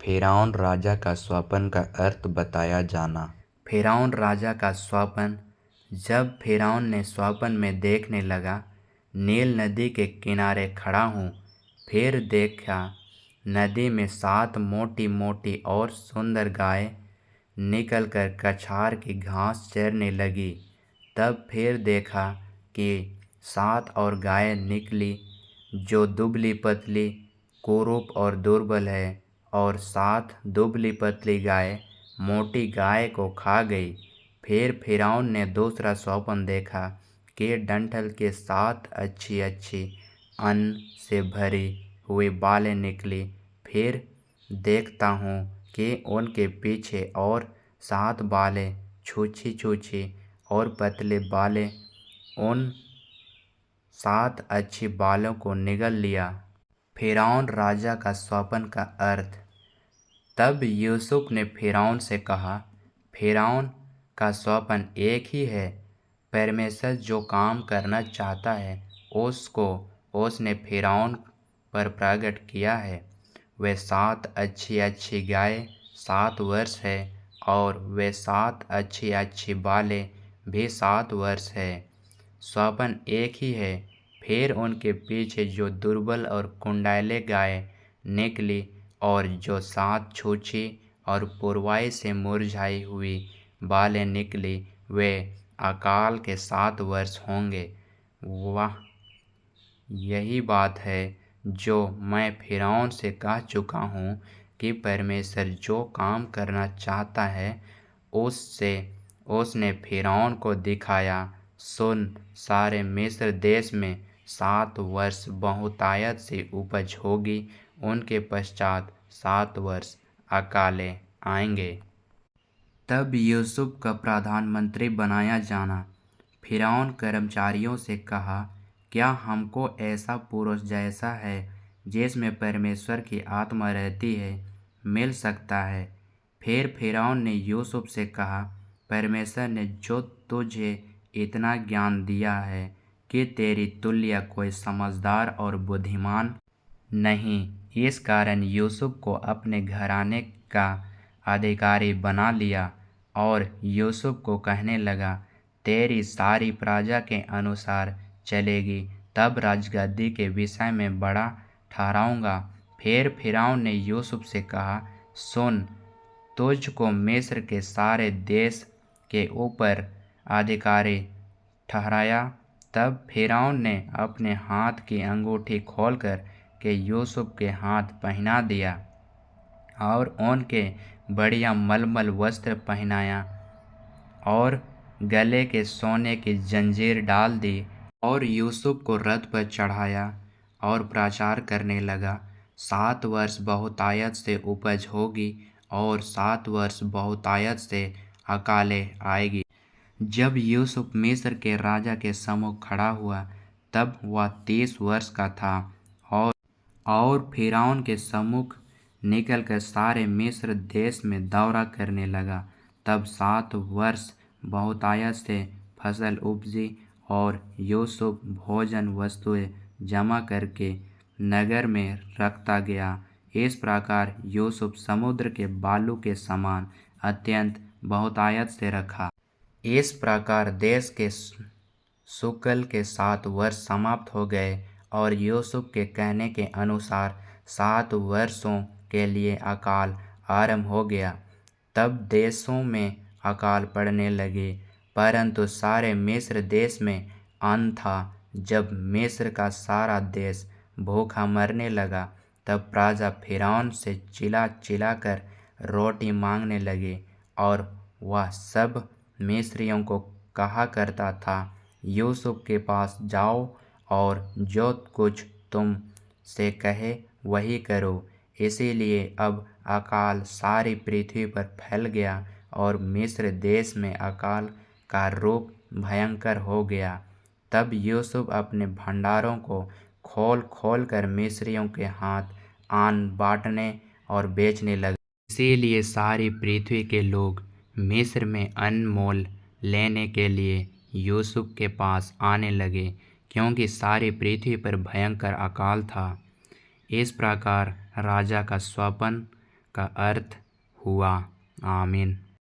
फ़िरौन राजा का स्वप्न का अर्थ बताया जाना। फ़िरौन राजा का स्वप्न। जब फ़िरौन ने स्वप्न में देखने लगा, नील नदी के किनारे खड़ा हूँ। फिर देखा नदी में 7 मोटी मोटी और सुंदर गाय निकलकर कछार की घास चरने लगी। तब फिर देखा कि 7 और गाय निकली, जो दुबली पतली, कुरूप और दुर्बल है, और 7 दुबली पतली गाय मोटी गाय को खा गई। फिर फ़िरौन ने दूसरा स्वप्न देखा कि डंठल के 7 अच्छी अच्छी अन्न से भरी हुई बालें निकली। फिर देखता हूँ कि उनके पीछे और 7 बालें छूछी छूछी और पतले बालें उन 7 अच्छी बालों को निगल लिया। फ़िरौन राजा का स्वप्न का अर्थ। तब यूसुफ ने फ़िरौन से कहा, फ़िरौन का स्वप्न एक ही है। परमेश्वर जो काम करना चाहता है उसको उसने फ़िरौन पर प्रकट किया है। वे 7 अच्छी अच्छी गाय 7 वर्ष है, और वे 7 अच्छी अच्छी बालें भी 7 वर्ष है। स्वप्न एक ही है। फिर उनके पीछे जो दुर्बल और कुंडैले गाय निकली, और जो 7 छूछी और पुरवाई से मुरझाई हुई बालें निकली, वे अकाल के 7 वर्ष होंगे। वाह, यही बात है जो मैं फ़िरौन से कह चुका हूँ कि परमेश्वर जो काम करना चाहता है उससे उसने फ़िरौन को दिखाया। सुन, सारे मिस्र देश में 7 वर्ष बहुतायत से उपज होगी। उनके पश्चात 7 वर्ष अकाले आएंगे। तब यूसुफ का प्रधानमंत्री बनाया जाना। फ़िरौन कर्मचारियों से कहा, क्या हमको ऐसा पुरुष जैसा है जिसमें परमेश्वर की आत्मा रहती है मिल सकता है? फिर फ़िरौन ने यूसुफ से कहा, परमेश्वर ने जो तुझे इतना ज्ञान दिया है कि तेरी तुल्य कोई समझदार और बुद्धिमान नहीं। इस कारण यूसुफ को अपने घराने का अधिकारी बना लिया, और यूसुफ को कहने लगा, तेरी सारी प्रजा के अनुसार चलेगी, तब राजगद्दी के विषय में बड़ा ठहराऊंगा। फिर फ़िरौन ने यूसुफ से कहा, सुन, तुझको मिस्र के सारे देश के ऊपर अधिकारी ठहराया। तब फ़िरौन ने अपने हाथ की अंगूठी खोलकर के यूसुफ के हाथ पहना दिया, और उनके बढ़िया मलमल वस्त्र पहनाया, और गले के सोने की जंजीर डाल दी, और यूसुफ को रथ पर चढ़ाया, और प्रचार करने लगा, 7 वर्ष बहुतायत से उपज होगी, और 7 वर्ष बहुतायत से अकाले आएगी। जब यूसुफ मिस्र के राजा के सम्मुख खड़ा हुआ, तब वह 30 वर्ष का था, और फ़िरौन के सम्मुख निकलकर सारे मिस्र देश में दौरा करने लगा। तब 7 वर्ष बहुतायत से फसल उपजी, और यूसुफ भोजन वस्तुएं जमा करके नगर में रखता गया। इस प्रकार यूसुफ समुद्र के बालू के समान अत्यंत बहुतायत से रखा। इस प्रकार देश के शुक्ल के 7 वर्ष समाप्त हो गए, और यूसुफ के कहने के अनुसार 7 वर्षों के लिए अकाल आरंभ हो गया। तब देशों में अकाल पड़ने लगे, परंतु सारे मिस्र देश में अन्न था। जब मिस्र का सारा देश भूखा मरने लगा, तब प्रजा फ़िरौन से चिल्ला चिल्लाकर रोटी मांगने लगे, और वह सब मिस्रियों को कहा करता था, यूसुफ के पास जाओ और जो कुछ तुम से कहे वही करो। इसीलिए अब अकाल सारी पृथ्वी पर फैल गया, और मिस्र देश में अकाल का रूप भयंकर हो गया। तब यूसुफ अपने भंडारों को खोल खोल कर मिस्रियों के हाथ अन्न बांटने और बेचने लगा। इसीलिए सारी पृथ्वी के लोग मिस्र में अन्न मोल लेने के लिए यूसुफ के पास आने लगे, क्योंकि सारी पृथ्वी पर भयंकर अकाल था। इस प्रकार राजा का स्वप्न का अर्थ हुआ। आमीन।